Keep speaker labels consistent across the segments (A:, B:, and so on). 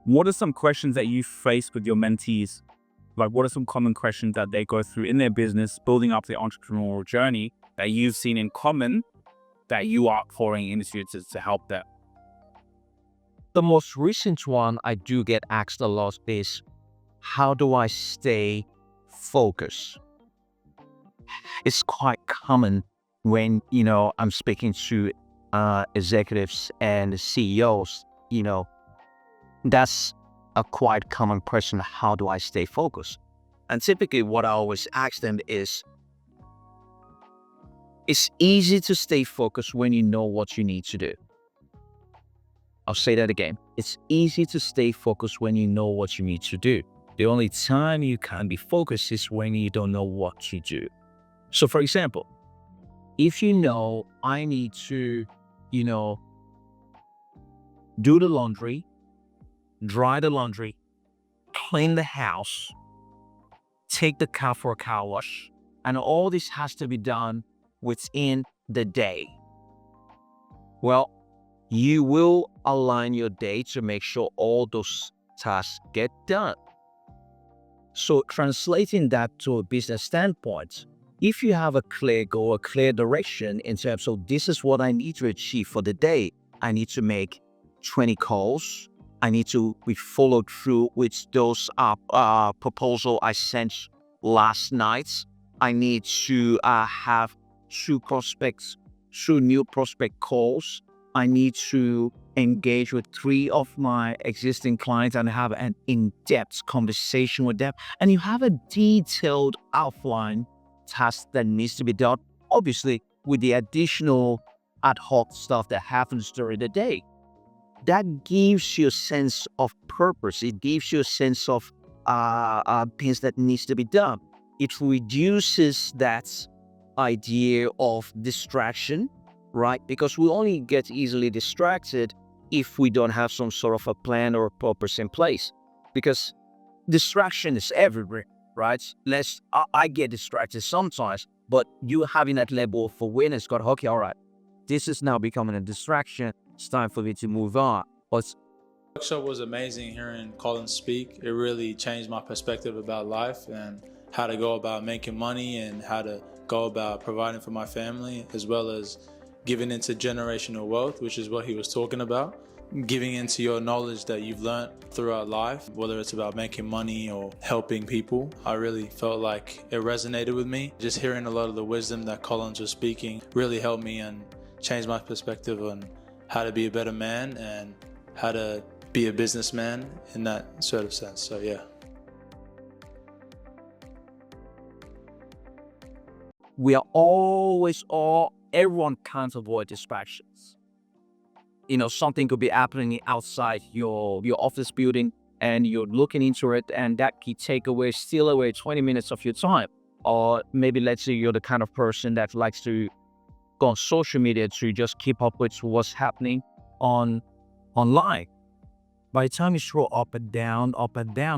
A: What are some questions that you face with your mentees? Like, what are some common questions that they go through in their business, building up their entrepreneurial journey that you've seen in common that you are pouring into to help them?
B: The most recent one I do get asked a lot is, how do I stay focused? It's quite common when, I'm speaking to executives and CEOs, that's a quite common question. How do I stay focused? And typically what I always ask them is, it's easy to stay focused when you know what you need to do. I'll say that again. It's easy to stay focused when you know what you need to do. The only time you can't be focused is when you don't know what to do. So for example, if you know I need to, do the laundry, dry the laundry, clean the house, take the car for a car wash, and all this has to be done within the day. Well, you will align your day to make sure all those tasks get done. So translating that to a business standpoint, if you have a clear goal, a clear direction in terms of this is what I need to achieve for the day, I need to make 20 calls. I need to be followed through with those proposal I sent last night. I need to have two new prospect calls. I need to engage with 3 of my existing clients and have an in-depth conversation with them. And you have a detailed outline task that needs to be done, obviously with the additional ad hoc stuff that happens during the day. That gives you a sense of purpose. It gives you a sense of things that needs to be done. It reduces that idea of distraction, right? Because we only get easily distracted if we don't have some sort of a plan or a purpose in place. Because distraction is everywhere, right? I get distracted sometimes, but you having that level of awareness, got okay, all right, this is now becoming a distraction. It's time for me to move on. But
C: Workshop was amazing hearing Colin speak. It really changed my perspective about life and how to go about making money and how to go about providing for my family, as well as giving into generational wealth, which is what he was talking about. Giving into your knowledge that you've learned throughout life, whether it's about making money or helping people. I really felt like it resonated with me. Just hearing a lot of the wisdom that Collins was speaking really helped me and changed my perspective on how to be a better man and how to be a businessman in that sort of sense. So yeah.
B: we are everyone can't avoid distractions. Something could be happening outside your office building and you're looking into it, and that could steal away 20 minutes of your time. Or maybe let's say you're the kind of person that likes to go on social media to just keep up with what's happening online. By the time you scroll up and down,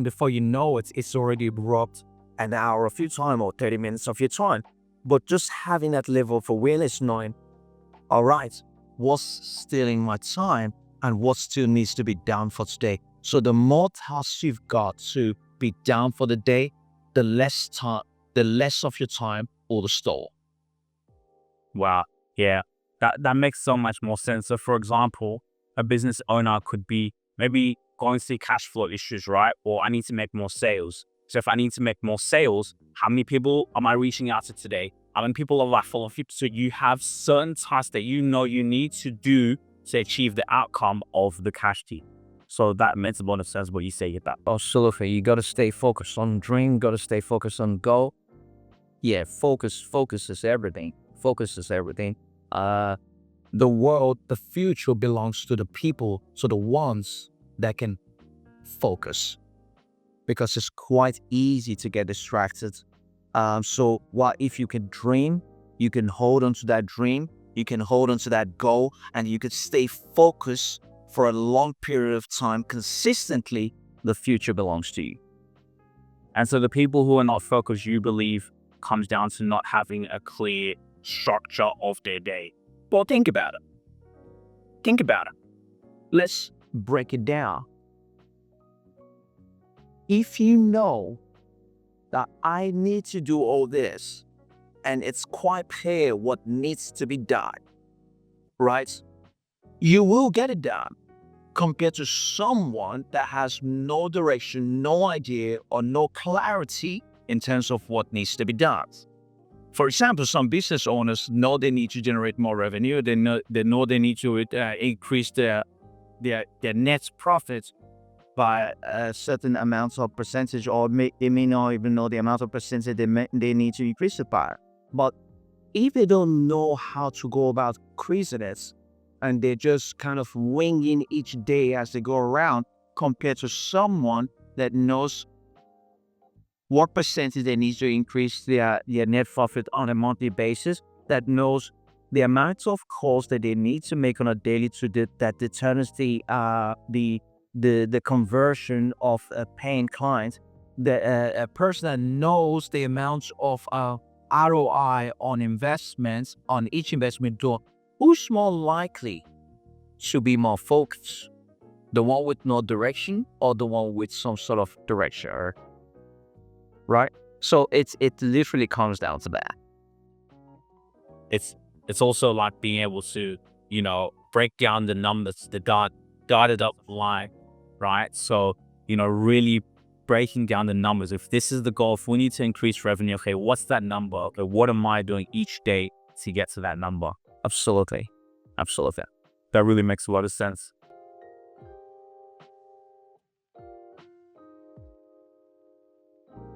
B: before you know it, it's already robbed an hour of your time or 30 minutes of your time. But just having that level of awareness, knowing, all right, what's stealing my time and what still needs to be done for today. So the more tasks you've got to be done for the day, the less of your time will stall.
A: Wow. Yeah. That makes so much more sense. So for example, a business owner could be maybe going to see cash flow issues, right? Or I need to make more sales. So if I need to make more sales, how many people am I reaching out to today? How many people have I followed? So you have certain tasks that you need to do to achieve the outcome of the cash team. So that makes a lot of sense what you say with that.
B: Absolutely. You got to stay focused on dream, got to stay focused on goal. Yeah, focus is everything. Focus is everything. The world, the future belongs to the people, so the ones that can focus. Because it's quite easy to get distracted. So what if you can dream, you can hold on to that dream, you can hold on to that goal, and you can stay focused for a long period of time consistently, the future belongs to you.
A: And so the people who are not focused, you believe, comes down to not having a clear structure of their day.
B: Well, think about it. Let's break it down. if you know that I need to do all this and it's quite clear what needs to be done, right? You will get it done compared to someone that has no direction, no idea, or no clarity in terms of what needs to be done. For example, some business owners know they need to generate more revenue. They know they need to increase their net profits by a certain amount of percentage, or they may not even know the amount of percentage they need to increase it by. But if they don't know how to go about increasing it, and they're just kind of winging each day as they go around, compared to someone that knows what percentage they need to increase their net profit on a monthly basis, that knows the amount of calls that they need to make on a daily that determines the conversion of a paying client, a person that knows the amount of ROI on investments, on each investment door, who's more likely to be more focused? The one with no direction or the one with some sort of direction, right? So it literally comes down to that.
A: It's also like being able to, break down the numbers, the dotted up line, right? So, really breaking down the numbers. If this is the goal, if we need to increase revenue, okay, what's that number? Okay, what am I doing each day to get to that number?
B: Absolutely.
A: That really makes a lot of sense.